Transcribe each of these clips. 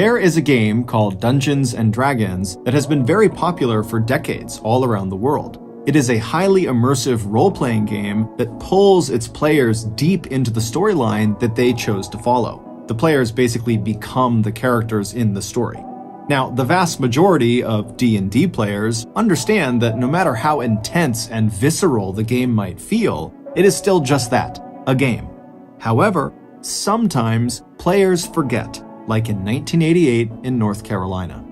There is a game called Dungeons & Dragons that has been very popular for decades all around the world. It is a highly immersive role-playing game that pulls its players deep into the storyline that they chose to follow. The players basically become the characters in the story. Now, the vast majority of D&D players understand that no matter how intense and visceral the game might feel, it is still just that, a game. However, sometimes players forget, like in 1988 in North Carolina.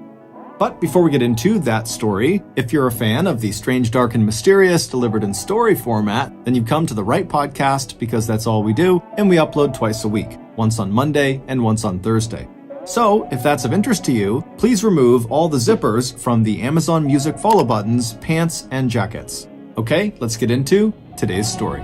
But before we get into that story, if you're a fan of the strange, dark, and mysterious delivered in story format, then you've come to the right podcast because that's all we do, and we upload twice a week, once on Monday and once on Thursday. So, if that's of interest to you, please remove all the zippers from the Amazon Music follow buttons, pants, and jackets. Okay, let's get into today's story.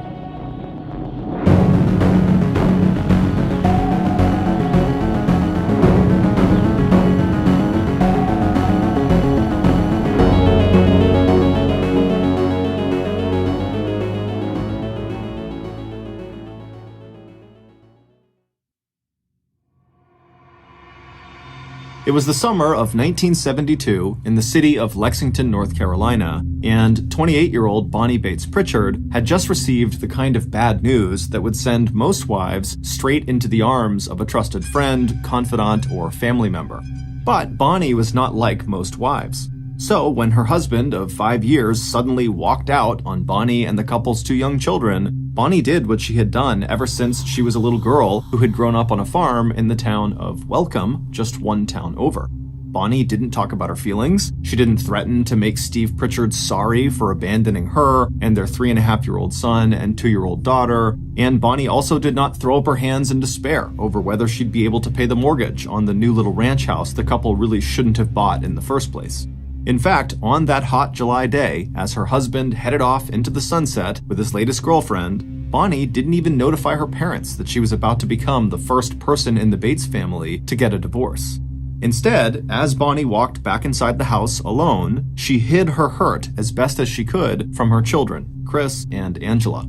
It was the summer of 1972 in the city of Lexington, North Carolina, and 28-year-old Bonnie Bates Pritchard had just received the kind of bad news that would send most wives straight into the arms of a trusted friend, confidant, or family member. But Bonnie was not like most wives. So when her husband of 5 years suddenly walked out on Bonnie and the couple's 2 young children, Bonnie did what she had done ever since she was a little girl who had grown up on a farm in the town of Welcome, just one town over. Bonnie didn't talk about her feelings. She didn't threaten to make Steve Pritchard sorry for abandoning her and their 3.5-year-old son and 2-year-old daughter. And Bonnie also did not throw up her hands in despair over whether she'd be able to pay the mortgage on the new little ranch house the couple really shouldn't have bought in the first place. In fact, on that hot July day, as her husband headed off into the sunset with his latest girlfriend, Bonnie didn't even notify her parents that she was about to become the first person in the Bates family to get a divorce. Instead, as Bonnie walked back inside the house alone, she hid her hurt as best as she could from her children, Chris and Angela.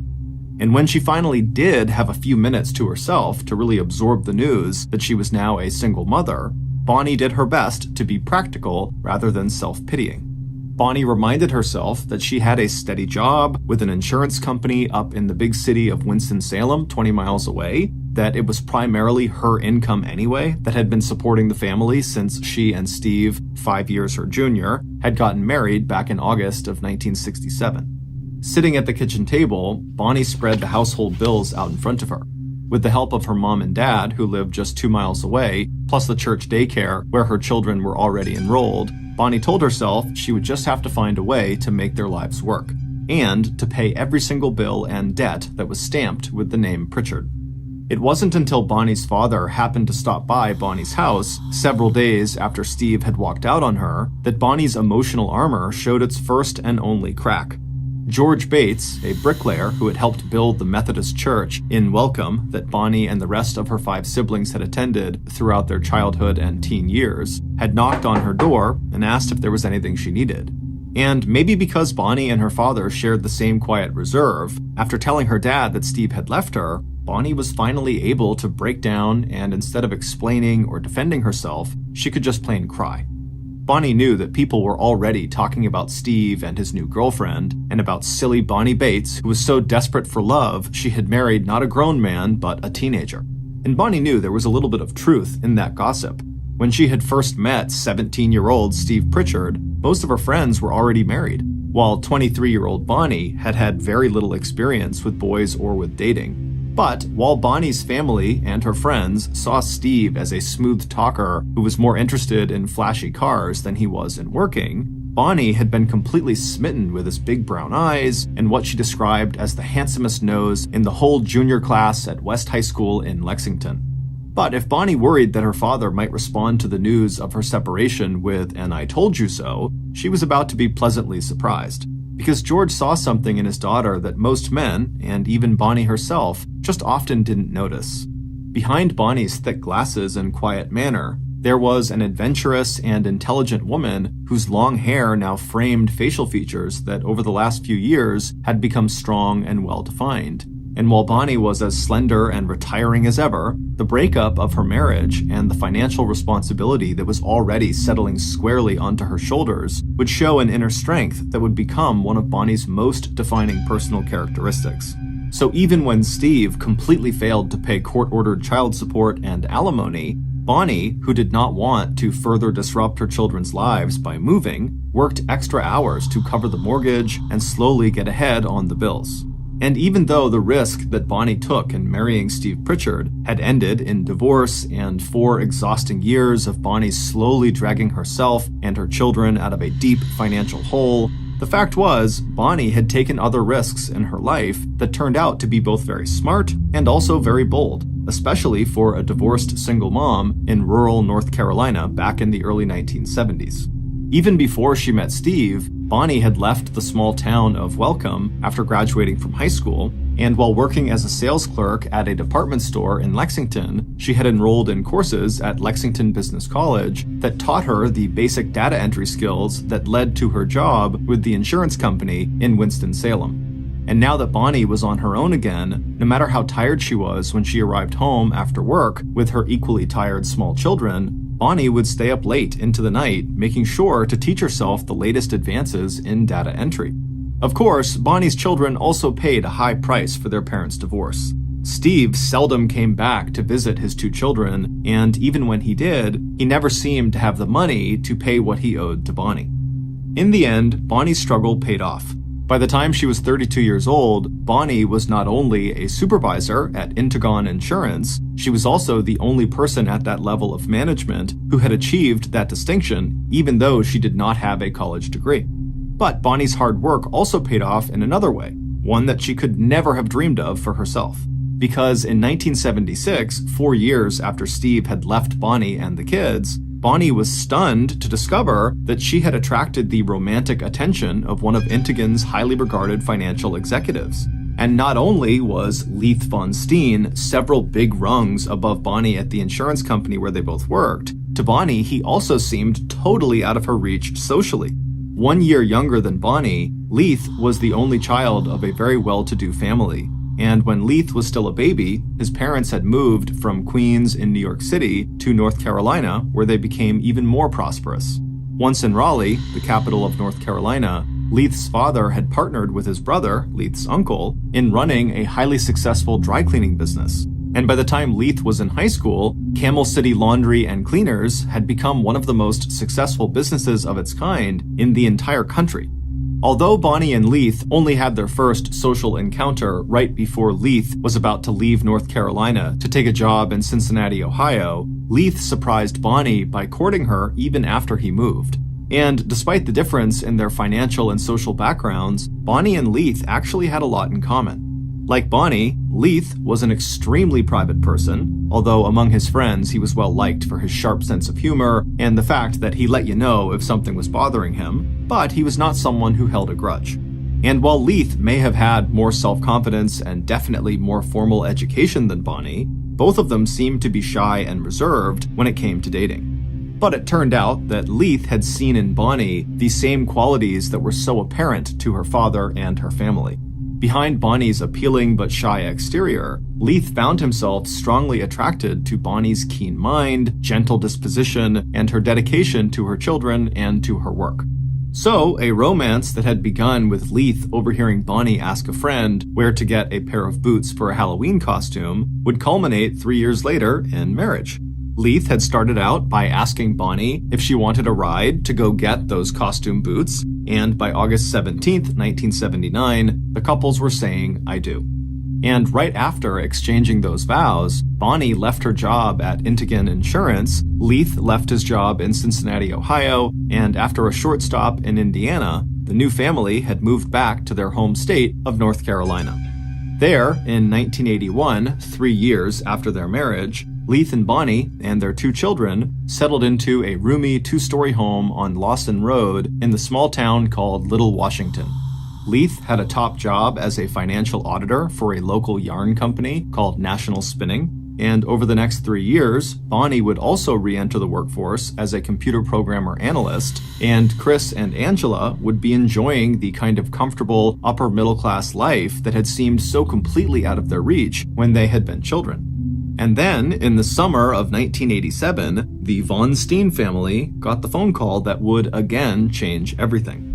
And when she finally did have a few minutes to herself to really absorb the news that she was now a single mother, Bonnie did her best to be practical rather than self-pitying. Bonnie reminded herself that she had a steady job with an insurance company up in the big city of Winston-Salem, 20 miles away, that it was primarily her income anyway that had been supporting the family since she and Steve, 5 years her junior, had gotten married back in August of 1967. Sitting at the kitchen table, Bonnie spread the household bills out in front of her. With the help of her mom and dad, who lived just 2 miles away, plus the church daycare where her children were already enrolled, Bonnie told herself she would just have to find a way to make their lives work, and to pay every single bill and debt that was stamped with the name Pritchard. It wasn't until Bonnie's father happened to stop by Bonnie's house several days after Steve had walked out on her that Bonnie's emotional armor showed its first and only crack. George Bates, a bricklayer who had helped build the Methodist church in Welcome that Bonnie and the rest of her 5 siblings had attended throughout their childhood and teen years, had knocked on her door and asked if there was anything she needed. And maybe because Bonnie and her father shared the same quiet reserve, after telling her dad that Steve had left her, Bonnie was finally able to break down, and instead of explaining or defending herself, she could just plain cry. Bonnie knew that people were already talking about Steve and his new girlfriend, and about silly Bonnie Bates, who was so desperate for love she had married not a grown man, but a teenager. And Bonnie knew there was a little bit of truth in that gossip. When she had first met 17-year-old Steve Pritchard, most of her friends were already married, while 23-year-old Bonnie had had very little experience with boys or with dating. But while Bonnie's family and her friends saw Steve as a smooth talker who was more interested in flashy cars than he was in working, Bonnie had been completely smitten with his big brown eyes and what she described as the handsomest nose in the whole junior class at West High School in Lexington. But if Bonnie worried that her father might respond to the news of her separation with an "I told you so," she was about to be pleasantly surprised. Because George saw something in his daughter that most men, and even Bonnie herself, just often didn't notice. Behind Bonnie's thick glasses and quiet manner, there was an adventurous and intelligent woman whose long hair now framed facial features that over the last few years had become strong and well-defined. And while Bonnie was as slender and retiring as ever, the breakup of her marriage and the financial responsibility that was already settling squarely onto her shoulders would show an inner strength that would become one of Bonnie's most defining personal characteristics. So even when Steve completely failed to pay court-ordered child support and alimony, Bonnie, who did not want to further disrupt her children's lives by moving, worked extra hours to cover the mortgage and slowly get ahead on the bills. And even though the risk that Bonnie took in marrying Steve Pritchard had ended in divorce and 4 exhausting years of Bonnie slowly dragging herself and her children out of a deep financial hole, the fact was, Bonnie had taken other risks in her life that turned out to be both very smart and also very bold, especially for a divorced single mom in rural North Carolina back in the early 1970s. Even before she met Steve, Bonnie had left the small town of Welcome after graduating from high school, and while working as a sales clerk at a department store in Lexington, she had enrolled in courses at Lexington Business College that taught her the basic data entry skills that led to her job with the insurance company in Winston-Salem. And now that Bonnie was on her own again, no matter how tired she was when she arrived home after work with her equally tired small children, Bonnie would stay up late into the night, making sure to teach herself the latest advances in data entry. Of course, Bonnie's children also paid a high price for their parents' divorce. Steve seldom came back to visit his 2 children, and even when he did, he never seemed to have the money to pay what he owed to Bonnie. In the end, Bonnie's struggle paid off. By the time she was 32 years old, Bonnie was not only a supervisor at Intagon Insurance, she was also the only person at that level of management who had achieved that distinction, even though she did not have a college degree. But Bonnie's hard work also paid off in another way, one that she could never have dreamed of for herself. Because in 1976, 4 years after Steve had left Bonnie and the kids, Bonnie was stunned to discover that she had attracted the romantic attention of one of Intagon's highly regarded financial executives. And not only was Leith Von Steen several big rungs above Bonnie at the insurance company where they both worked, to Bonnie he also seemed totally out of her reach socially. 1 year younger than Bonnie, Leith was the only child of a very well-to-do family. And when Leith was still a baby, his parents had moved from Queens in New York City to North Carolina, where they became even more prosperous. Once in Raleigh, the capital of North Carolina, Leith's father had partnered with his brother, Leith's uncle, in running a highly successful dry cleaning business. And by the time Leith was in high school, Camel City Laundry and Cleaners had become one of the most successful businesses of its kind in the entire country. Although Bonnie and Leith only had their first social encounter right before Leith was about to leave North Carolina to take a job in Cincinnati, Ohio, Leith surprised Bonnie by courting her even after he moved. And despite the difference in their financial and social backgrounds, Bonnie and Leith actually had a lot in common. Like Bonnie, Leith was an extremely private person, although among his friends he was well liked for his sharp sense of humor and the fact that he let you know if something was bothering him, but he was not someone who held a grudge. And while Leith may have had more self-confidence and definitely more formal education than Bonnie, both of them seemed to be shy and reserved when it came to dating. But it turned out that Leith had seen in Bonnie the same qualities that were so apparent to her father and her family. Behind Bonnie's appealing but shy exterior, Leith found himself strongly attracted to Bonnie's keen mind, gentle disposition, and her dedication to her children and to her work. So, a romance that had begun with Leith overhearing Bonnie ask a friend where to get a pair of boots for a Halloween costume would culminate 3 years later in marriage. Leith had started out by asking Bonnie if she wanted a ride to go get those costume boots, and by August 17th, 1979, the couples were saying, "I do." And right after exchanging those vows, Bonnie left her job at Intagon Insurance, Leith left his job in Cincinnati, Ohio, and after a short stop in Indiana, the new family had moved back to their home state of North Carolina. There, in 1981, 3 years after their marriage, Leith and Bonnie and their 2 children settled into a roomy 2-story home on Lawson Road in the small town called Little Washington. Leith had a top job as a financial auditor for a local yarn company called National Spinning, and over the next 3 years, Bonnie would also re-enter the workforce as a computer programmer analyst, and Chris and Angela would be enjoying the kind of comfortable upper-middle-class life that had seemed so completely out of their reach when they had been children. And then, in the summer of 1987, the Von Steen family got the phone call that would again change everything.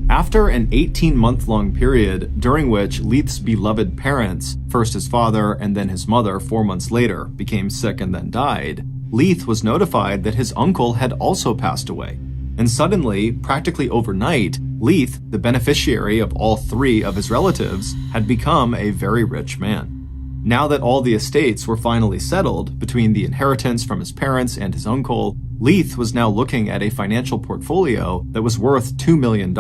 After an 18-month-long period during which Leith's beloved parents, first his father and then his mother 4 months later, became sick and then died, Leith was notified that his uncle had also passed away. And suddenly, practically overnight, Leith, the beneficiary of all 3 of his relatives, had become a very rich man. Now that all the estates were finally settled between the inheritance from his parents and his uncle, Leith was now looking at a financial portfolio that was worth $2 million,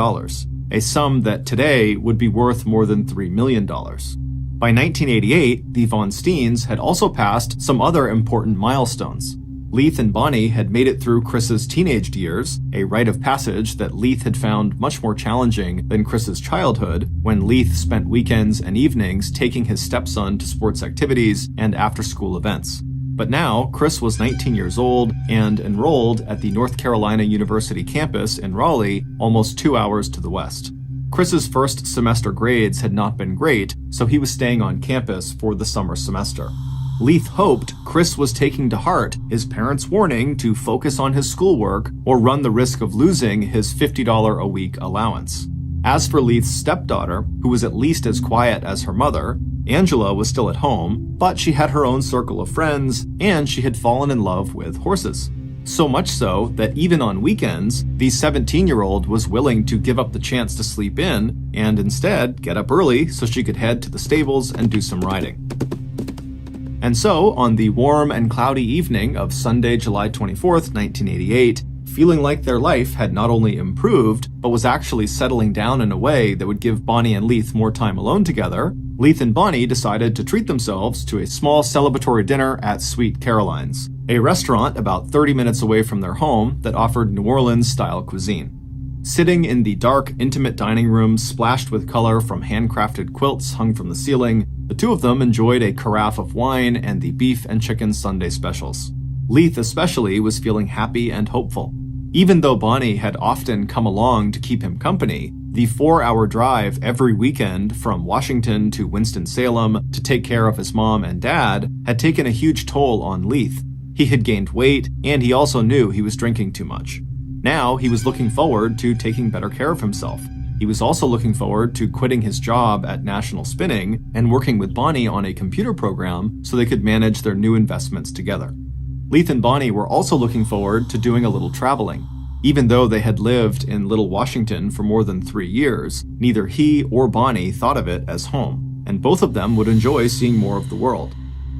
a sum that today would be worth more than $3 million. By 1988, the Von Steens had also passed some other important milestones. Leith and Bonnie had made it through Chris's teenage years, a rite of passage that Leith had found much more challenging than Chris's childhood, when Leith spent weekends and evenings taking his stepson to sports activities and after-school events. But now, Chris was 19 years old and enrolled at the North Carolina University campus in Raleigh, almost 2 hours to the west. Chris's first semester grades had not been great, so he was staying on campus for the summer semester. Leith hoped Chris was taking to heart his parents' warning to focus on his schoolwork or run the risk of losing his $50 a week allowance. As for Leith's stepdaughter, who was at least as quiet as her mother, Angela was still at home, but she had her own circle of friends, and she had fallen in love with horses. So much so that even on weekends, the 17-year-old was willing to give up the chance to sleep in and instead get up early so she could head to the stables and do some riding. And so, on the warm and cloudy evening of Sunday, July 24th, 1988, feeling like their life had not only improved, but was actually settling down in a way that would give Bonnie and Leith more time alone together, Leith and Bonnie decided to treat themselves to a small celebratory dinner at Sweet Caroline's, a restaurant about 30 minutes away from their home that offered New Orleans-style cuisine. Sitting in the dark, intimate dining room splashed with color from handcrafted quilts hung from the ceiling, the two of them enjoyed a carafe of wine and the beef and chicken Sunday specials. Leith especially was feeling happy and hopeful. Even though Bonnie had often come along to keep him company, the 4-hour drive every weekend from Washington to Winston-Salem to take care of his mom and dad had taken a huge toll on Leith. He had gained weight, and he also knew he was drinking too much. Now he was looking forward to taking better care of himself. He was also looking forward to quitting his job at National Spinning and working with Bonnie on a computer program so they could manage their new investments together. Leith and Bonnie were also looking forward to doing a little traveling. Even though they had lived in Little Washington for more than 3 years, neither he or Bonnie thought of it as home, and both of them would enjoy seeing more of the world.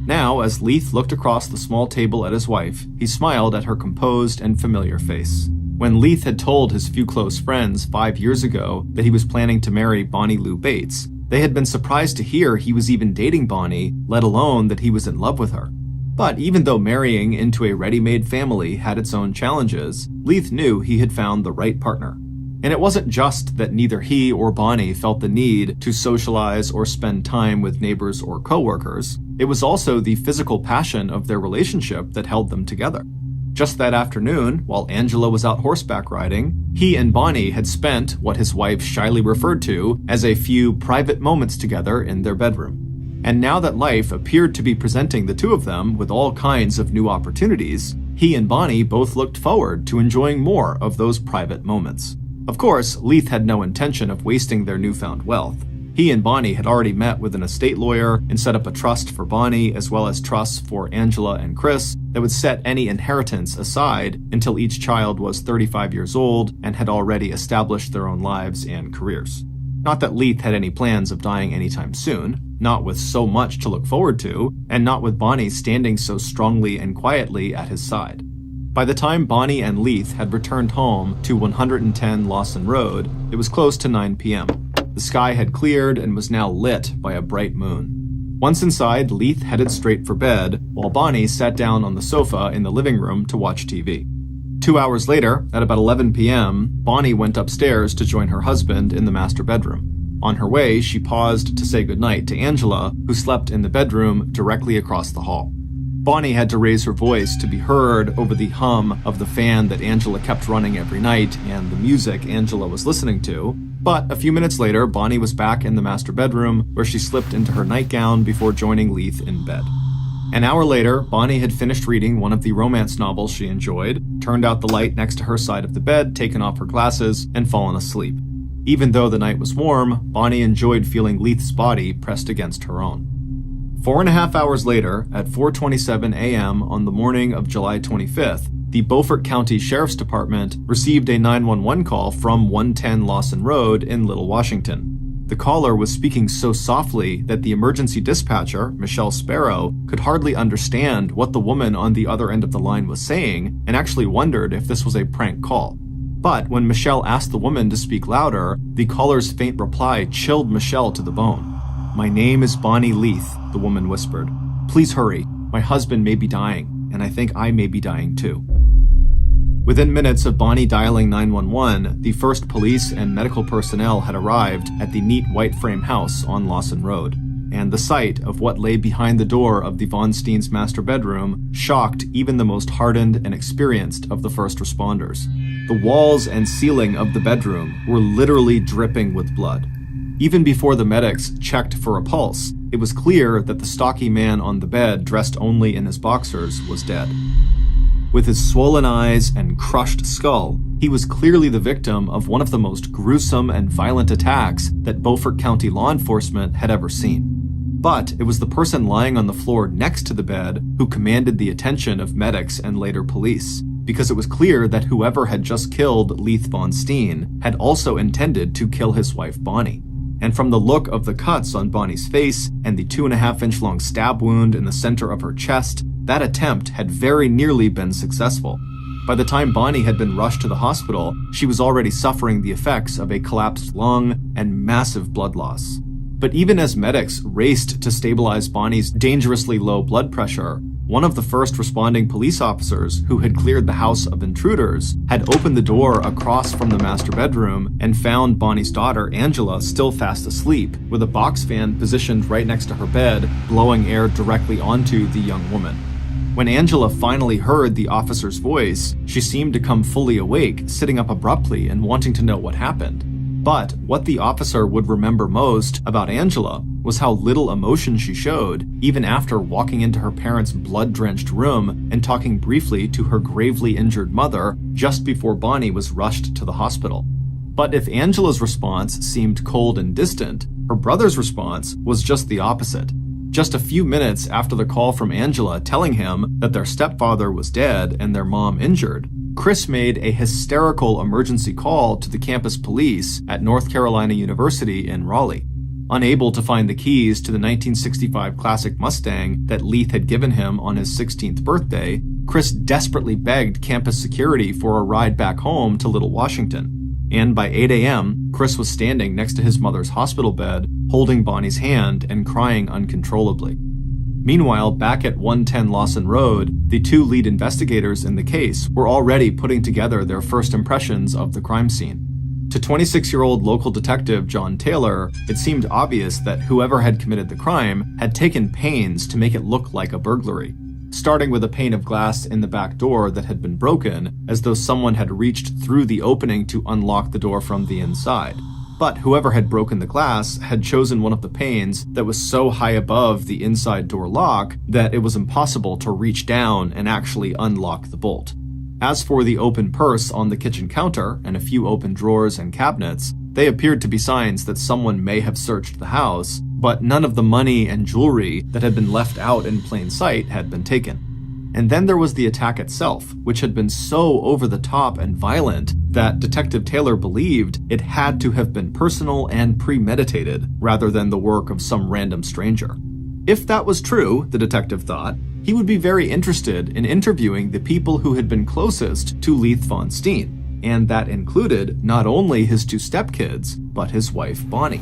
Now, as Leith looked across the small table at his wife, he smiled at her composed and familiar face. When Leith had told his few close friends 5 years ago that he was planning to marry Bonnie Lou Bates, they had been surprised to hear he was even dating Bonnie, let alone that he was in love with her. But even though marrying into a ready-made family had its own challenges, Leith knew he had found the right partner. And it wasn't just that neither he or Bonnie felt the need to socialize or spend time with neighbors or coworkers. It was also the physical passion of their relationship that held them together. Just that afternoon, while Angela was out horseback riding, he and Bonnie had spent what his wife shyly referred to as a few private moments together in their bedroom. And now that life appeared to be presenting the two of them with all kinds of new opportunities, he and Bonnie both looked forward to enjoying more of those private moments. Of course, Leith had no intention of wasting their newfound wealth. He and Bonnie had already met with an estate lawyer and set up a trust for Bonnie as well as trusts for Angela and Chris that would set any inheritance aside until each child was 35 years old and had already established their own lives and careers. Not that Leith had any plans of dying anytime soon, not with so much to look forward to, and not with Bonnie standing so strongly and quietly at his side. By the time Bonnie and Leith had returned home to 110 Lawson Road, it was close to 9 p.m. The sky had cleared and was now lit by a bright moon. Once inside, Leith headed straight for bed, while Bonnie sat down on the sofa in the living room to watch TV. 2 hours later, at about 11 p.m., Bonnie went upstairs to join her husband in the master bedroom. On her way, she paused to say goodnight to Angela, who slept in the bedroom directly across the hall. Bonnie had to raise her voice to be heard over the hum of the fan that Angela kept running every night and the music Angela was listening to. But a few minutes later, Bonnie was back in the master bedroom, where she slipped into her nightgown before joining Leith in bed. An hour later, Bonnie had finished reading one of the romance novels she enjoyed, turned out the light next to her side of the bed, taken off her glasses, and fallen asleep. Even though the night was warm, Bonnie enjoyed feeling Leith's body pressed against her own. 4.5 hours later, at 4:27 a.m. on the morning of July 25th, the Beaufort County Sheriff's Department received a 911 call from 110 Lawson Road in Little Washington. The caller was speaking so softly that the emergency dispatcher, Michelle Sparrow, could hardly understand what the woman on the other end of the line was saying and actually wondered if this was a prank call. But when Michelle asked the woman to speak louder, the caller's faint reply chilled Michelle to the bone. "My name is Bonnie Leith," the woman whispered. "Please hurry. My husband may be dying, and I think I may be dying too." Within minutes of Bonnie dialing 911, the first police and medical personnel had arrived at the neat white frame house on Lawson Road, and the sight of what lay behind the door of the Von Steens' master bedroom shocked even the most hardened and experienced of the first responders. The walls and ceiling of the bedroom were literally dripping with blood. Even before the medics checked for a pulse, it was clear that the stocky man on the bed, dressed only in his boxers, was dead. With his swollen eyes and crushed skull, he was clearly the victim of one of the most gruesome and violent attacks that Beaufort County law enforcement had ever seen. But it was the person lying on the floor next to the bed who commanded the attention of medics and later police, because it was clear that whoever had just killed Leith Von Steen had also intended to kill his wife Bonnie. And from the look of the cuts on Bonnie's face and the 2.5-inch long stab wound in the center of her chest, that attempt had very nearly been successful. By the time Bonnie had been rushed to the hospital, she was already suffering the effects of a collapsed lung and massive blood loss. But even as medics raced to stabilize Bonnie's dangerously low blood pressure, one of the first responding police officers, who had cleared the house of intruders, had opened the door across from the master bedroom and found Bonnie's daughter, Angela, still fast asleep, with a box fan positioned right next to her bed, blowing air directly onto the young woman. When Angela finally heard the officer's voice, she seemed to come fully awake, sitting up abruptly and wanting to know what happened. But what the officer would remember most about Angela was how little emotion she showed, even after walking into her parents' blood-drenched room and talking briefly to her gravely injured mother just before Bonnie was rushed to the hospital. But if Angela's response seemed cold and distant, her brother's response was just the opposite. Just a few minutes after the call from Angela telling him that their stepfather was dead and their mom injured, Chris made a hysterical emergency call to the campus police at North Carolina University in Raleigh. Unable to find the keys to the 1965 classic Mustang that Leith had given him on his 16th birthday, Chris desperately begged campus security for a ride back home to Little Washington. And by 8 a.m., Chris was standing next to his mother's hospital bed, holding Bonnie's hand and crying uncontrollably. Meanwhile, back at 110 Lawson Road, the two lead investigators in the case were already putting together their first impressions of the crime scene. To 26-year-old local detective John Taylor, it seemed obvious that whoever had committed the crime had taken pains to make it look like a burglary, starting with a pane of glass in the back door that had been broken, as though someone had reached through the opening to unlock the door from the inside. But whoever had broken the glass had chosen one of the panes that was so high above the inside door lock that it was impossible to reach down and actually unlock the bolt. As for the open purse on the kitchen counter and a few open drawers and cabinets, they appeared to be signs that someone may have searched the house, but none of the money and jewelry that had been left out in plain sight had been taken. And then there was the attack itself, which had been so over the top and violent that Detective Taylor believed it had to have been personal and premeditated, rather than the work of some random stranger. If that was true, the detective thought, he would be very interested in interviewing the people who had been closest to Leith Von Steen, and that included not only his two stepkids, but his wife Bonnie.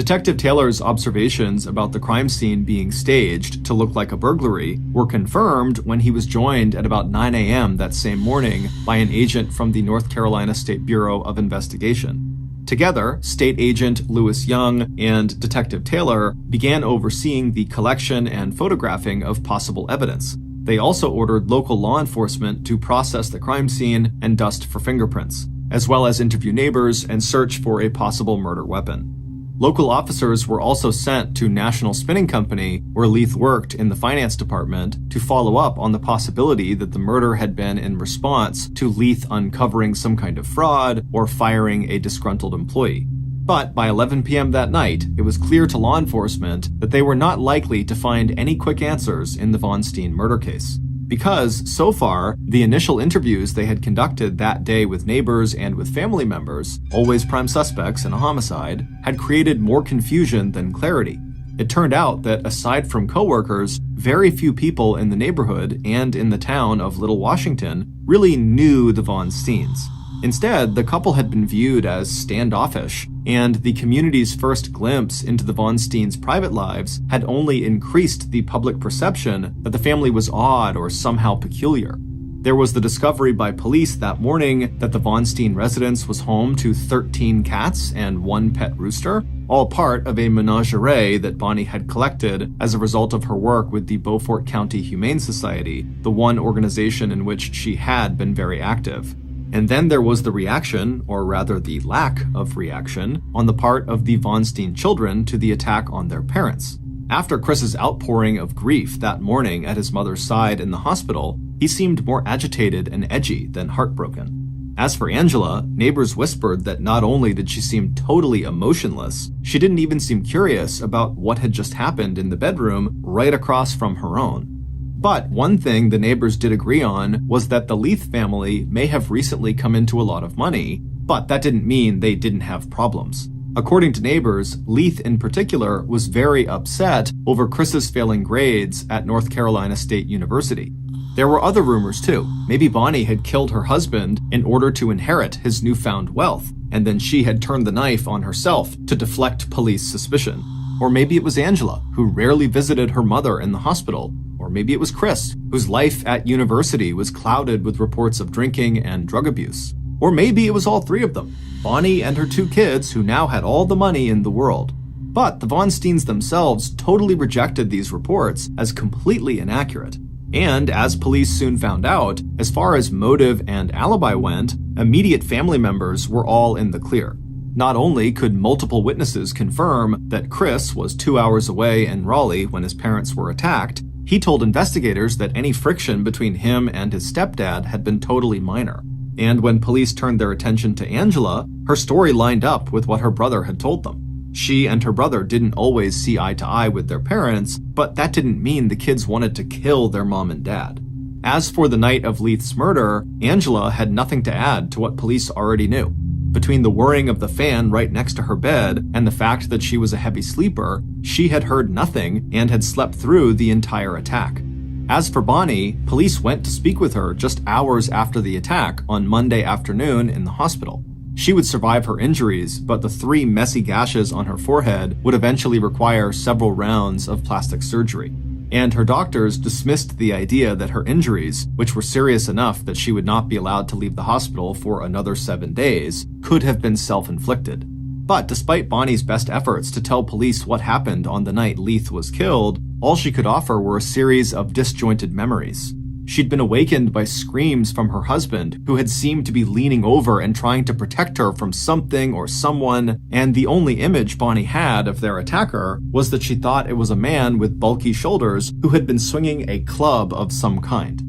Detective Taylor's observations about the crime scene being staged to look like a burglary were confirmed when he was joined at about 9 a.m. that same morning by an agent from the North Carolina State Bureau of Investigation. Together, State Agent Lewis Young and Detective Taylor began overseeing the collection and photographing of possible evidence. They also ordered local law enforcement to process the crime scene and dust for fingerprints, as well as interview neighbors and search for a possible murder weapon. Local officers were also sent to National Spinning Company, where Leith worked in the finance department, to follow up on the possibility that the murder had been in response to Leith uncovering some kind of fraud or firing a disgruntled employee. But by 11 p.m. that night, it was clear to law enforcement that they were not likely to find any quick answers in the Von Steen murder case. Because, so far, the initial interviews they had conducted that day with neighbors and with family members, always prime suspects in a homicide, had created more confusion than clarity. It turned out that aside from coworkers, very few people in the neighborhood and in the town of Little Washington really knew the Von Steens. Instead, the couple had been viewed as standoffish, and the community's first glimpse into the Von Steens' private lives had only increased the public perception that the family was odd or somehow peculiar. There was the discovery by police that morning that the Von Steen residence was home to 13 cats and 1 pet rooster, all part of a menagerie that Bonnie had collected as a result of her work with the Beaufort County Humane Society, the one organization in which she had been very active. And then there was the reaction, or rather the lack of reaction, on the part of the Von Steen children to the attack on their parents. After Chris's outpouring of grief that morning at his mother's side in the hospital, he seemed more agitated and edgy than heartbroken. As for Angela, neighbors whispered that not only did she seem totally emotionless, she didn't even seem curious about what had just happened in the bedroom right across from her own. But one thing the neighbors did agree on was that the Leith family may have recently come into a lot of money, but that didn't mean they didn't have problems. According to neighbors, Leith in particular was very upset over Chris's failing grades at North Carolina State University. There were other rumors too. Maybe Bonnie had killed her husband in order to inherit his newfound wealth, and then she had turned the knife on herself to deflect police suspicion. Or maybe it was Angela, who rarely visited her mother in the hospital. Or maybe it was Chris, whose life at university was clouded with reports of drinking and drug abuse. Or maybe it was all three of them, Bonnie and her 2 kids who now had all the money in the world. But the Von Steens themselves totally rejected these reports as completely inaccurate. And as police soon found out, as far as motive and alibi went, immediate family members were all in the clear. Not only could multiple witnesses confirm that Chris was 2 hours away in Raleigh when his parents were attacked, he told investigators that any friction between him and his stepdad had been totally minor. And when police turned their attention to Angela, her story lined up with what her brother had told them. She and her brother didn't always see eye to eye with their parents, but that didn't mean the kids wanted to kill their mom and dad. As for the night of Leith's murder, Angela had nothing to add to what police already knew. Between the whirring of the fan right next to her bed and the fact that she was a heavy sleeper, she had heard nothing and had slept through the entire attack. As for Bonnie, police went to speak with her just hours after the attack on Monday afternoon in the hospital. She would survive her injuries, but the 3 messy gashes on her forehead would eventually require several rounds of plastic surgery. And her doctors dismissed the idea that her injuries, which were serious enough that she would not be allowed to leave the hospital for another 7 days, could have been self-inflicted. But despite Bonnie's best efforts to tell police what happened on the night Leith was killed, all she could offer were a series of disjointed memories. She'd been awakened by screams from her husband, who had seemed to be leaning over and trying to protect her from something or someone, and the only image Bonnie had of their attacker was that she thought it was a man with bulky shoulders who had been swinging a club of some kind.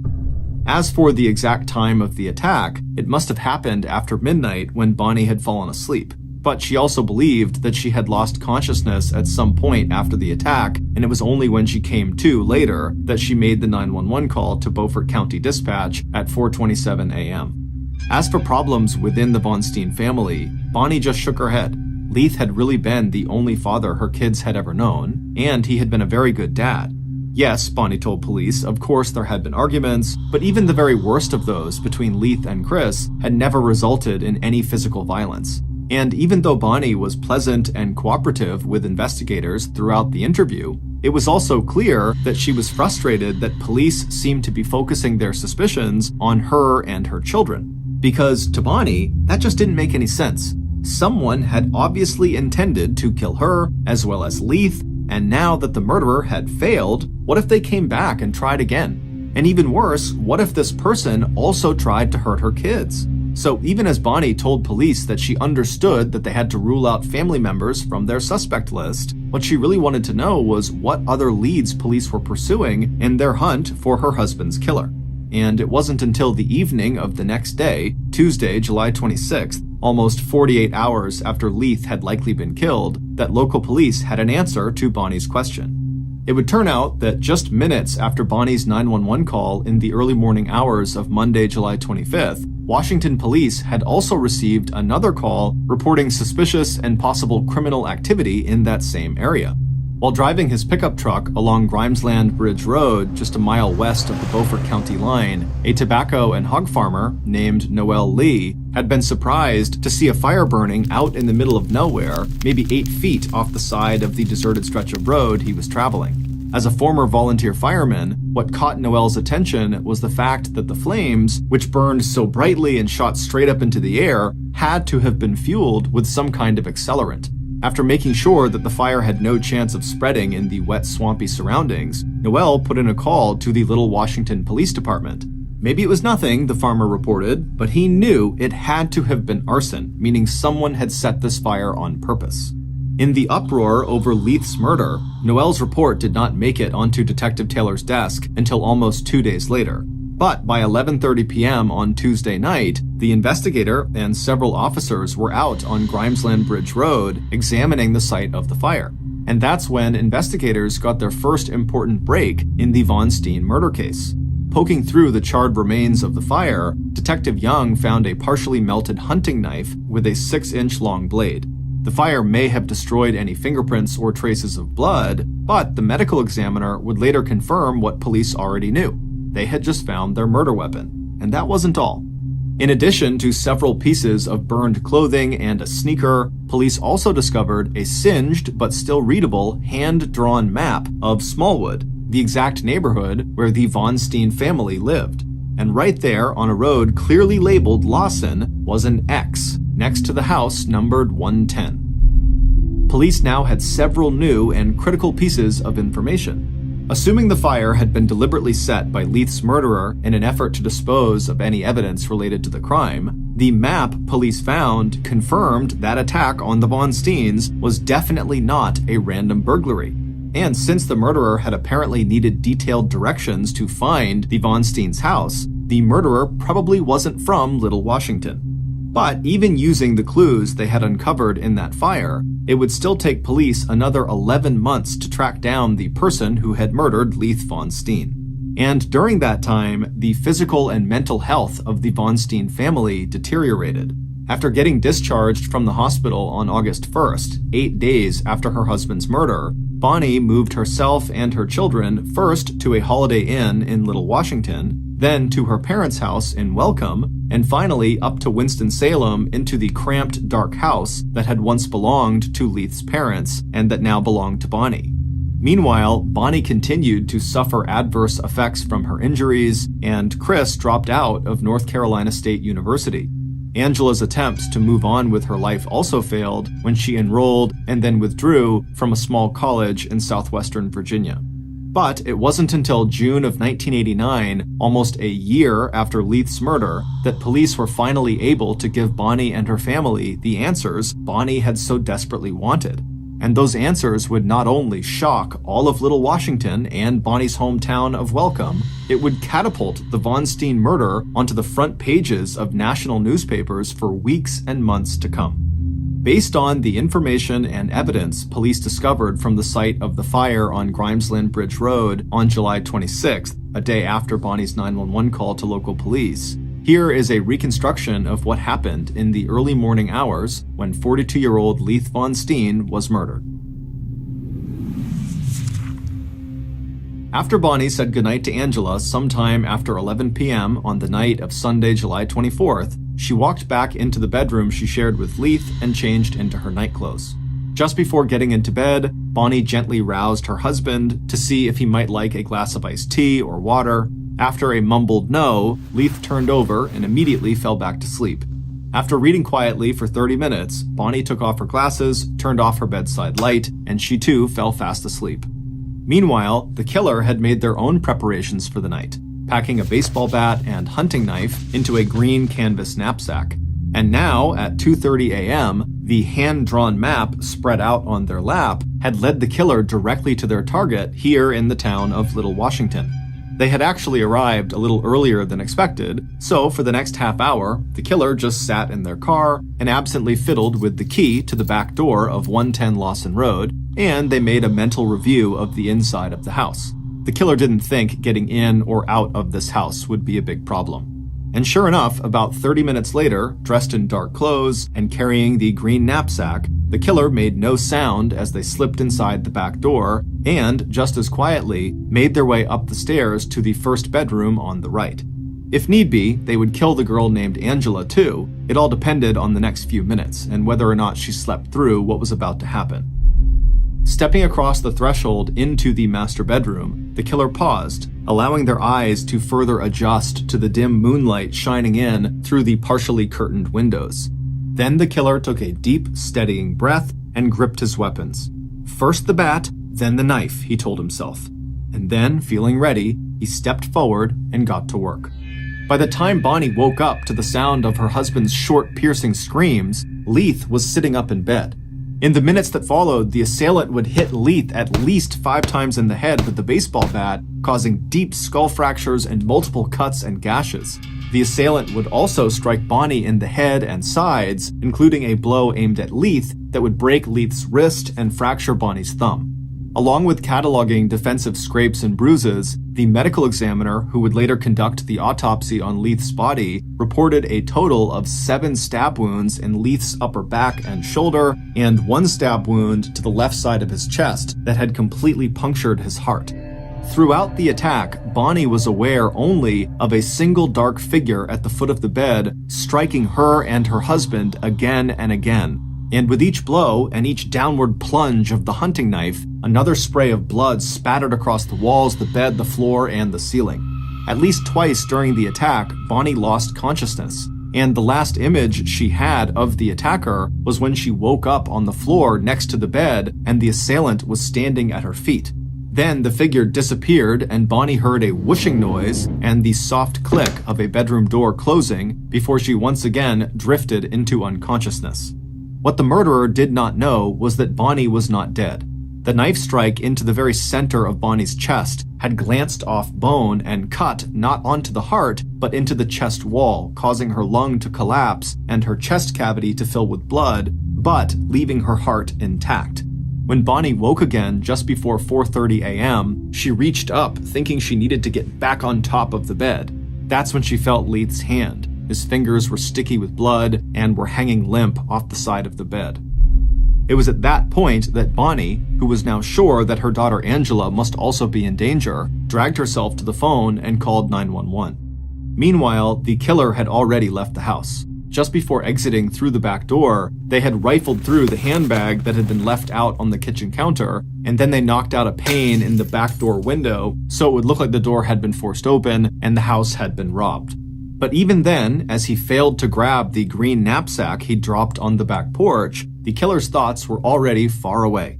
As for the exact time of the attack, it must have happened after midnight when Bonnie had fallen asleep. But she also believed that she had lost consciousness at some point after the attack, and it was only when she came to later that she made the 911 call to Beaufort County Dispatch at 4:27 a.m. As for problems within the Von Steen family, Bonnie just shook her head. Leith had really been the only father her kids had ever known, and he had been a very good dad. Yes, Bonnie told police, of course there had been arguments, but even the very worst of those between Leith and Chris had never resulted in any physical violence. And even though Bonnie was pleasant and cooperative with investigators throughout the interview, it was also clear that she was frustrated that police seemed to be focusing their suspicions on her and her children. Because to Bonnie, that just didn't make any sense. Someone had obviously intended to kill her, as well as Leith, and now that the murderer had failed, what if they came back and tried again? And even worse, what if this person also tried to hurt her kids? So even as Bonnie told police that she understood that they had to rule out family members from their suspect list, what she really wanted to know was what other leads police were pursuing in their hunt for her husband's killer. And it wasn't until the evening of the next day, Tuesday, July 26th, almost 48 hours after Leith had likely been killed, that local police had an answer to Bonnie's question. It would turn out that just minutes after Bonnie's 911 call in the early morning hours of Monday, July 25th, Washington police had also received another call reporting suspicious and possible criminal activity in that same area. While driving his pickup truck along Grimesland Bridge Road, just a mile west of the Beaufort County line, a tobacco and hog farmer named Noel Lee had been surprised to see a fire burning out in the middle of nowhere, maybe 8 feet off the side of the deserted stretch of road he was traveling. As a former volunteer fireman, what caught Noel's attention was the fact that the flames, which burned so brightly and shot straight up into the air, had to have been fueled with some kind of accelerant. After making sure that the fire had no chance of spreading in the wet, swampy surroundings, Noel put in a call to the Little Washington Police Department. Maybe it was nothing, the farmer reported, but he knew it had to have been arson, meaning someone had set this fire on purpose. In the uproar over Leith's murder, Noel's report did not make it onto Detective Taylor's desk until almost 2 days later. But by 11:30 p.m. on Tuesday night, the investigator and several officers were out on Grimesland Bridge Road examining the site of the fire. And that's when investigators got their first important break in the Von Steen murder case. Poking through the charred remains of the fire, Detective Young found a partially melted hunting knife with a 6-inch long blade. The fire may have destroyed any fingerprints or traces of blood, but the medical examiner would later confirm what police already knew. They had just found their murder weapon. And that wasn't all. In addition to several pieces of burned clothing and a sneaker, police also discovered a singed but still readable hand-drawn map of Smallwood, the exact neighborhood where the Von Steen family lived. And right there on a road clearly labeled Lawson was an X next to the house numbered 110. Police now had several new and critical pieces of information. Assuming the fire had been deliberately set by Leith's murderer in an effort to dispose of any evidence related to the crime, the map police found confirmed that attack on the Von Steens was definitely not a random burglary. And since the murderer had apparently needed detailed directions to find the Von Steens' house, the murderer probably wasn't from Little Washington. But even using the clues they had uncovered in that fire, it would still take police another 11 months to track down the person who had murdered Leith Von Steen. And during that time, the physical and mental health of the Von Steen family deteriorated. After getting discharged from the hospital on August 1st, 8 days after her husband's murder, Bonnie moved herself and her children first to a Holiday Inn in Little Washington, then to her parents' house in Welcome, and finally up to Winston-Salem into the cramped, dark house that had once belonged to Leith's parents and that now belonged to Bonnie. Meanwhile, Bonnie continued to suffer adverse effects from her injuries, and Chris dropped out of North Carolina State University. Angela's attempts to move on with her life also failed when she enrolled and then withdrew from a small college in southwestern Virginia. But it wasn't until June of 1989, almost a year after Leith's murder, that police were finally able to give Bonnie and her family the answers Bonnie had so desperately wanted. And those answers would not only shock all of Little Washington and Bonnie's hometown of Welcome, it would catapult the Von Steen murder onto the front pages of national newspapers for weeks and months to come. Based on the information and evidence police discovered from the site of the fire on Grimesland Bridge Road on July 26th, a day after Bonnie's 911 call to local police, here is a reconstruction of what happened in the early morning hours when 42-year-old Leith Von Steen was murdered. After Bonnie said goodnight to Angela sometime after 11 p.m. on the night of Sunday, July 24th, she walked back into the bedroom she shared with Leith and changed into her nightclothes. Just before getting into bed, Bonnie gently roused her husband to see if he might like a glass of iced tea or water. After a mumbled no, Leith turned over and immediately fell back to sleep. After reading quietly for 30 minutes, Bonnie took off her glasses, turned off her bedside light, and she too fell fast asleep. Meanwhile, the killer had made their own preparations for the night, packing a baseball bat and hunting knife into a green canvas knapsack. And now, at 2:30 a.m., the hand-drawn map spread out on their lap had led the killer directly to their target here in the town of Little Washington. They had actually arrived a little earlier than expected, so for the next half hour, the killer just sat in their car and absently fiddled with the key to the back door of 110 Lawson Road, and they made a mental review of the inside of the house. The killer didn't think getting in or out of this house would be a big problem. And sure enough, about 30 minutes later, dressed in dark clothes and carrying the green knapsack, the killer made no sound as they slipped inside the back door and, just as quietly, made their way up the stairs to the first bedroom on the right. If need be, they would kill the girl named Angela too. It all depended on the next few minutes and whether or not she slept through what was about to happen. Stepping across the threshold into the master bedroom, the killer paused, allowing their eyes to further adjust to the dim moonlight shining in through the partially curtained windows. Then the killer took a deep, steadying breath and gripped his weapons. First the bat, then the knife, he told himself. And then, feeling ready, he stepped forward and got to work. By the time Bonnie woke up to the sound of her husband's short, piercing screams, Leith was sitting up in bed. In the minutes that followed, the assailant would hit Leith at least 5 times in the head with the baseball bat, causing deep skull fractures and multiple cuts and gashes. The assailant would also strike Bonnie in the head and sides, including a blow aimed at Leith that would break Leith's wrist and fracture Bonnie's thumb. Along with cataloging defensive scrapes and bruises, the medical examiner, who would later conduct the autopsy on Leith's body, reported a total of 7 stab wounds in Leith's upper back and shoulder, and 1 stab wound to the left side of his chest that had completely punctured his heart. Throughout the attack, Bonnie was aware only of a single dark figure at the foot of the bed, striking her and her husband again and again. And with each blow and each downward plunge of the hunting knife, another spray of blood spattered across the walls, the bed, the floor, and the ceiling. At least twice during the attack, Bonnie lost consciousness, and the last image she had of the attacker was when she woke up on the floor next to the bed and the assailant was standing at her feet. Then the figure disappeared and Bonnie heard a whooshing noise and the soft click of a bedroom door closing before she once again drifted into unconsciousness. What the murderer did not know was that Bonnie was not dead. The knife strike into the very center of Bonnie's chest had glanced off bone and cut not onto the heart, but into the chest wall, causing her lung to collapse and her chest cavity to fill with blood, but leaving her heart intact. When Bonnie woke again just before 4:30 a.m., she reached up, thinking she needed to get back on top of the bed. That's when she felt Leith's hand. His fingers were sticky with blood and were hanging limp off the side of the bed. It was at that point that Bonnie, who was now sure that her daughter Angela must also be in danger, dragged herself to the phone and called 911. Meanwhile, the killer had already left the house. Just before exiting through the back door, they had rifled through the handbag that had been left out on the kitchen counter, and then they knocked out a pane in the back door window so it would look like the door had been forced open and the house had been robbed. But even then, as he failed to grab the green knapsack he dropped on the back porch, the killer's thoughts were already far away.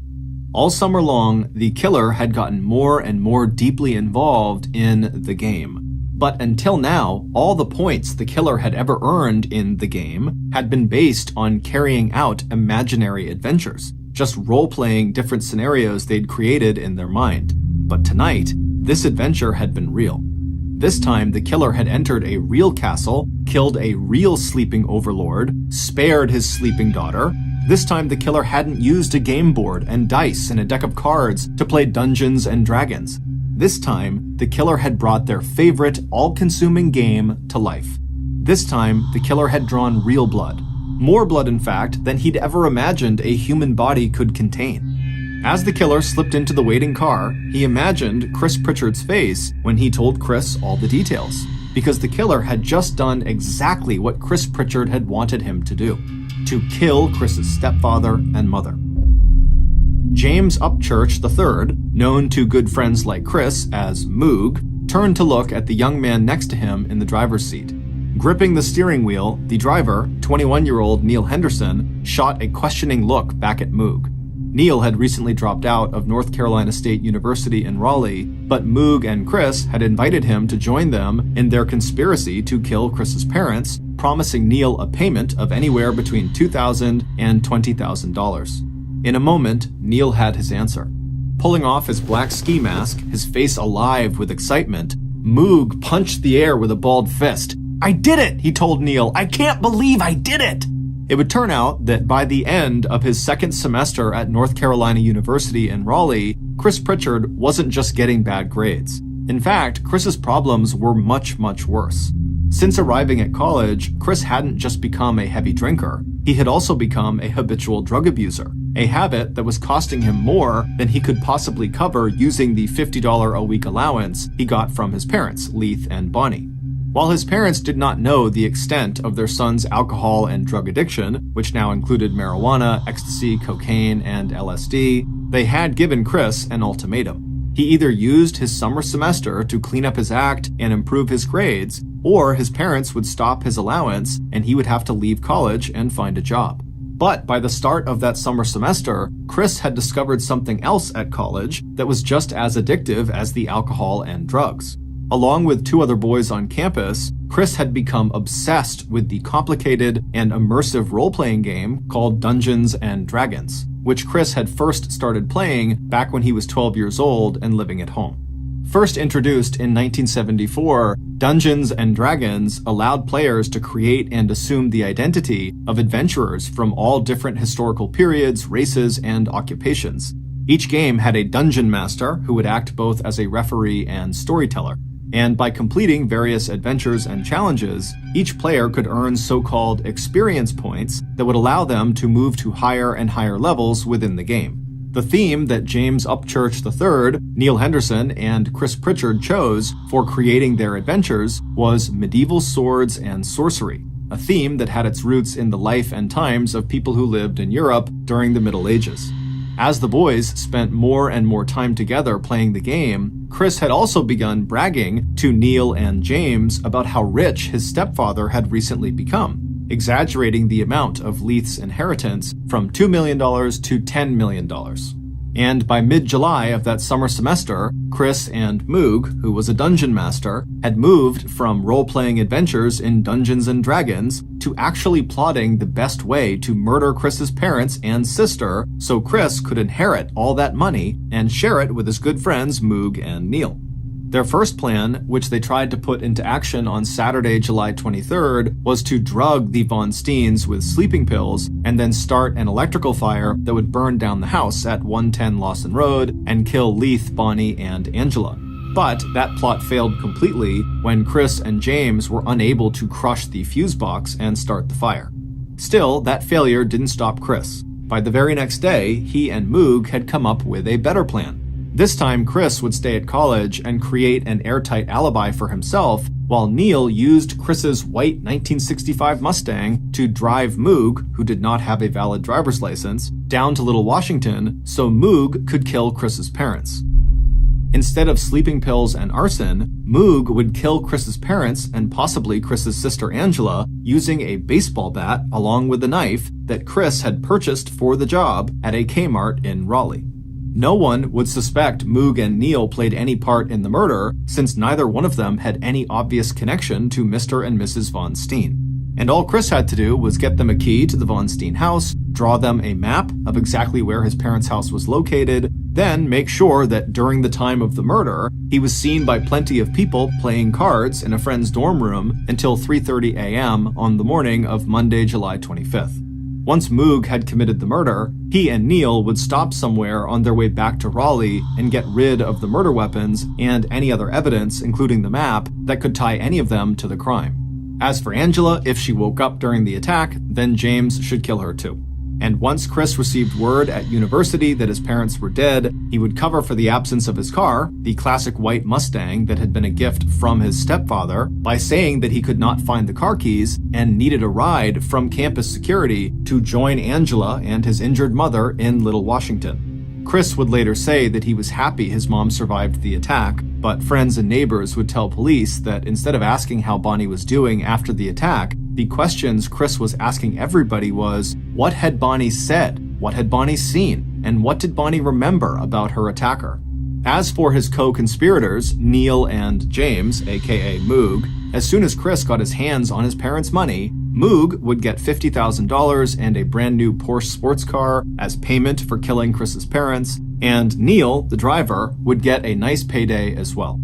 All summer long, the killer had gotten more and more deeply involved in the game. But until now, all the points the killer had ever earned in the game had been based on carrying out imaginary adventures, just role-playing different scenarios they'd created in their mind. But tonight, this adventure had been real. This time, the killer had entered a real castle, killed a real sleeping overlord, spared his sleeping daughter. This time, the killer hadn't used a game board and dice and a deck of cards to play Dungeons and Dragons. This time, the killer had brought their favorite, all-consuming game to life. This time, the killer had drawn real blood. More blood, in fact, than he'd ever imagined a human body could contain. As the killer slipped into the waiting car, he imagined Chris Pritchard's face when he told Chris all the details. because the killer had just done exactly what Chris Pritchard had wanted him to do: to kill Chris's stepfather and mother. James Upchurch III, known to good friends like Chris as Moog, turned to look at the young man next to him in the driver's seat. Gripping the steering wheel, the driver, 21-year-old Neil Henderson, shot a questioning look back at Moog. Neil had recently dropped out of North Carolina State University in Raleigh, but Moog and Chris had invited him to join them in their conspiracy to kill Chris's parents, promising Neil a payment of anywhere between $2,000 and $20,000. In a moment, Neil had his answer. Pulling off his black ski mask, his face alive with excitement, Moog punched the air with a balled fist. "I did it," he told Neil. "I can't believe I did it." It would turn out that by the end of his second semester at North Carolina University in Raleigh, Chris Pritchard wasn't just getting bad grades. In fact, Chris's problems were much, much worse. Since arriving at college, Chris hadn't just become a heavy drinker. He had also become a habitual drug abuser, a habit that was costing him more than he could possibly cover using the $50 a week allowance he got from his parents, Leith and Bonnie. While his parents did not know the extent of their son's alcohol and drug addiction, which now included marijuana, ecstasy, cocaine, and LSD, they had given Chris an ultimatum. He either used his summer semester to clean up his act and improve his grades, or his parents would stop his allowance and he would have to leave college and find a job. But by the start of that summer semester, Chris had discovered something else at college that was just as addictive as the alcohol and drugs. Along with two other boys on campus, Chris had become obsessed with the complicated and immersive role-playing game called Dungeons and Dragons, which Chris had first started playing back when he was 12 years old and living at home. First introduced in 1974, Dungeons and Dragons allowed players to create and assume the identity of adventurers from all different historical periods, races, and occupations. Each game had a dungeon master who would act both as a referee and storyteller. And by completing various adventures and challenges, each player could earn so-called experience points that would allow them to move to higher and higher levels within the game. The theme that James Upchurch III, Neil Henderson, and Chris Pritchard chose for creating their adventures was medieval swords and sorcery, a theme that had its roots in the life and times of people who lived in Europe during the Middle Ages. As the boys spent more and more time together playing the game, Chris had also begun bragging to Neil and James about how rich his stepfather had recently become, exaggerating the amount of Leith's inheritance from $2 million to $10 million. And by mid-July of that summer semester, Chris and Moog, who was a dungeon master, had moved from role-playing adventures in Dungeons and Dragons to actually plotting the best way to murder Chris's parents and sister so Chris could inherit all that money and share it with his good friends Moog and Neil. Their first plan, which they tried to put into action on Saturday, July 23rd, was to drug the Von Steens with sleeping pills and then start an electrical fire that would burn down the house at 110 Lawson Road and kill Leith, Bonnie, and Angela. But that plot failed completely when Chris and James were unable to crush the fuse box and start the fire. Still, that failure didn't stop Chris. By the very next day, he and Moog had come up with a better plan. This time, Chris would stay at college and create an airtight alibi for himself, while Neil used Chris's white 1965 Mustang to drive Moog, who did not have a valid driver's license, down to Little Washington so Moog could kill Chris's parents. Instead of sleeping pills and arson, Moog would kill Chris's parents and possibly Chris's sister Angela using a baseball bat along with a knife that Chris had purchased for the job at a Kmart in Raleigh. No one would suspect Moog and Neil played any part in the murder, since neither one of them had any obvious connection to Mr. and Mrs. Von Steen. And all Chris had to do was get them a key to the Von Steen house, draw them a map of exactly where his parents' house was located, then make sure that during the time of the murder, he was seen by plenty of people playing cards in a friend's dorm room until 3:30 a.m. on the morning of Monday, July 25th. Once Moog had committed the murder, he and Neil would stop somewhere on their way back to Raleigh and get rid of the murder weapons and any other evidence, including the map, that could tie any of them to the crime. As for Angela, if she woke up during the attack, then James should kill her too. And once Chris received word at university that his parents were dead, he would cover for the absence of his car, the classic white Mustang that had been a gift from his stepfather, by saying that he could not find the car keys and needed a ride from campus security to join Angela and his injured mother in Little Washington. Chris would later say that he was happy his mom survived the attack, but friends and neighbors would tell police that instead of asking how Bonnie was doing after the attack, the questions Chris was asking everybody was, what had Bonnie said? What had Bonnie seen? And what did Bonnie remember about her attacker? As for his co-conspirators, Neil and James, aka Moog, as soon as Chris got his hands on his parents' money, Moog would get $50,000 and a brand new Porsche sports car as payment for killing Chris's parents, and Neil, the driver, would get a nice payday as well.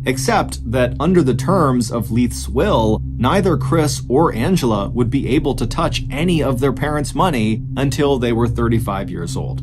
Except that under the terms of Leith's will, neither Chris or Angela would be able to touch any of their parents' money until they were 35 years old.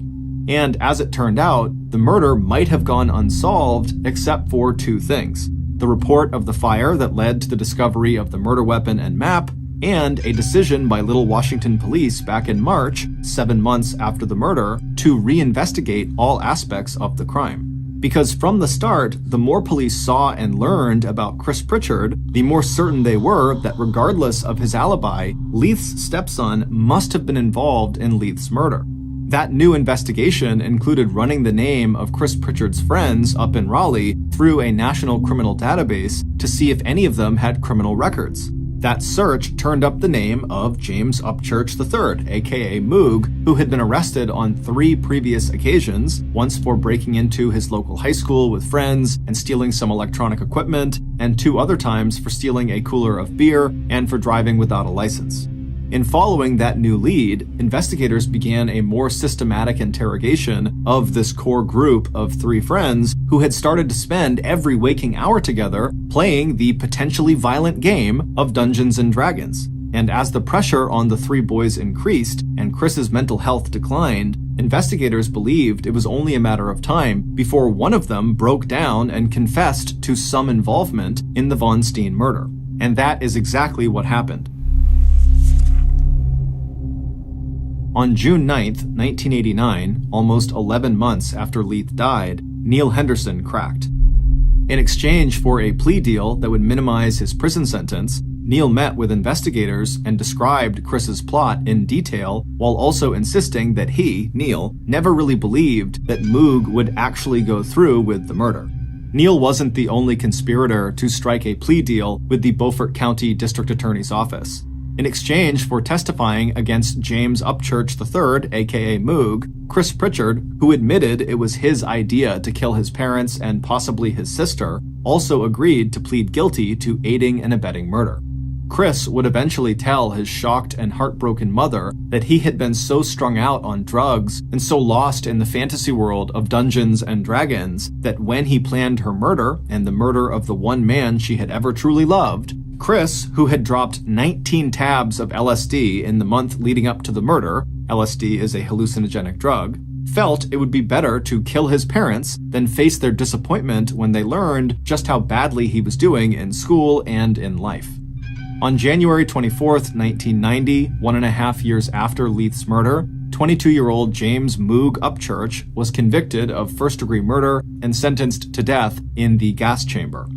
And as it turned out, the murder might have gone unsolved except for two things: the report of the fire that led to the discovery of the murder weapon and map, and a decision by Little Washington police back in March, 7 months after the murder, to reinvestigate all aspects of the crime. Because from the start, the more police saw and learned about Chris Pritchard, the more certain they were that regardless of his alibi, Leith's stepson must have been involved in Leith's murder. That new investigation included running the name of Chris Pritchard's friends up in Raleigh through a national criminal database to see if any of them had criminal records. That search turned up the name of James Upchurch III, aka Moog, who had been arrested on 3 previous occasions, once for breaking into his local high school with friends and stealing some electronic equipment, and 2 other times for stealing a cooler of beer and for driving without a license. In following that new lead, investigators began a more systematic interrogation of this core group of 3 friends who had started to spend every waking hour together playing the potentially violent game of Dungeons and Dragons. And as the pressure on the 3 boys increased and Chris's mental health declined, investigators believed it was only a matter of time before one of them broke down and confessed to some involvement in the Von Steen murder. And that is exactly what happened. On June 9, 1989, almost 11 months after Leith died, Neil Henderson cracked. In exchange for a plea deal that would minimize his prison sentence, Neil met with investigators and described Chris's plot in detail while also insisting that he, Neil, never really believed that Moog would actually go through with the murder. Neil wasn't the only conspirator to strike a plea deal with the Beaufort County District Attorney's Office. In exchange for testifying against James Upchurch III, aka Moog, Chris Pritchard, who admitted it was his idea to kill his parents and possibly his sister, also agreed to plead guilty to aiding and abetting murder. Chris would eventually tell his shocked and heartbroken mother that he had been so strung out on drugs and so lost in the fantasy world of Dungeons and Dragons that when he planned her murder and the murder of the one man she had ever truly loved, Chris, who had dropped 19 tabs of LSD in the month leading up to the murder — LSD is a hallucinogenic drug — felt it would be better to kill his parents than face their disappointment when they learned just how badly he was doing in school and in life. On January 24, 1990, 1.5 years after Leith's murder, 22-year-old James Moog Upchurch was convicted of first-degree murder and sentenced to death in the gas chamber.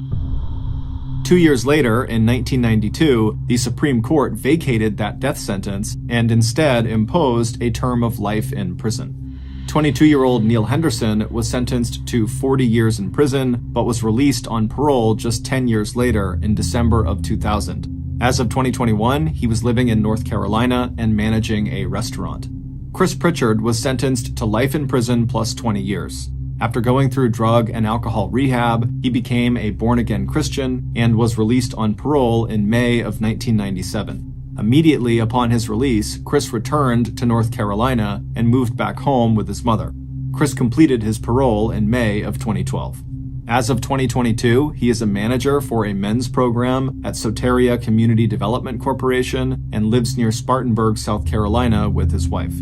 2 years later, in 1992, the Supreme Court vacated that death sentence and instead imposed a term of life in prison. 22-year-old Neil Henderson was sentenced to 40 years in prison, but was released on parole just 10 years later in December of 2000. As of 2021, he was living in North Carolina and managing a restaurant. Chris Pritchard was sentenced to life in prison plus 20 years. After going through drug and alcohol rehab, he became a born-again Christian and was released on parole in May of 1997. Immediately upon his release, Chris returned to North Carolina and moved back home with his mother. Chris completed his parole in May of 2012. As of 2022, he is a manager for a men's program at Soteria Community Development Corporation and lives near Spartanburg, South Carolina with his wife.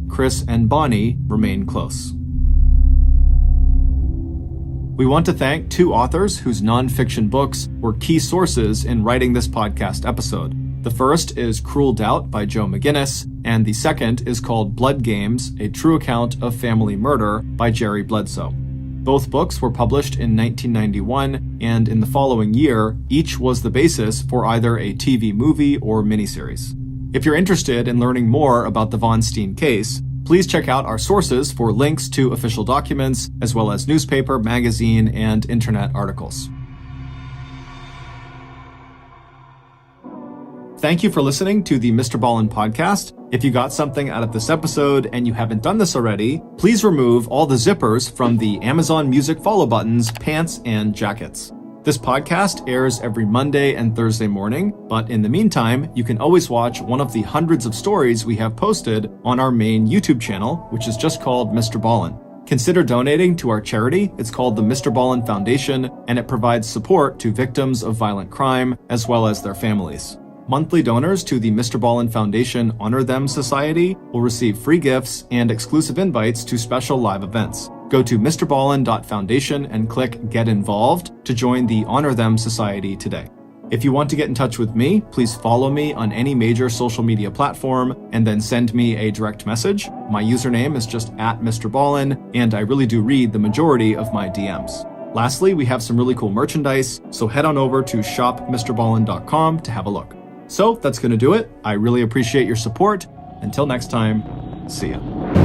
Chris and Bonnie remain close. We want to thank 2 authors whose nonfiction books were key sources in writing this podcast episode. The first is Cruel Doubt by Joe McGinnis, and the second is called Blood Games, A True Account of Family Murder by Jerry Bledsoe. Both books were published in 1991, and in the following year, each was the basis for either a TV movie or miniseries. If you're interested in learning more about the Von Steen case, please check out our sources for links to official documents, as well as newspaper, magazine, and internet articles. Thank you for listening to the MrBallen podcast. If you got something out of this episode and you haven't done this already, please remove all the zippers from the Amazon Music follow buttons, pants, and jackets. This podcast airs every Monday and Thursday morning, but in the meantime, you can always watch one of the hundreds of stories we have posted on our main YouTube channel, which is just called MrBallen. Consider donating to our charity. It's called the MrBallen Foundation, and it provides support to victims of violent crime as well as their families. Monthly donors to the MrBallen Foundation Honor Them Society will receive free gifts and exclusive invites to special live events. Go to mrballen.foundation and click Get Involved to join the Honor Them Society today. If you want to get in touch with me, please follow me on any major social media platform and then send me a direct message. My username is just @MrBallen, and I really do read the majority of my DMs. Lastly, we have some really cool merchandise, so head on over to shopmrballen.com to have a look. So that's going to do it. I really appreciate your support. Until next time, see ya.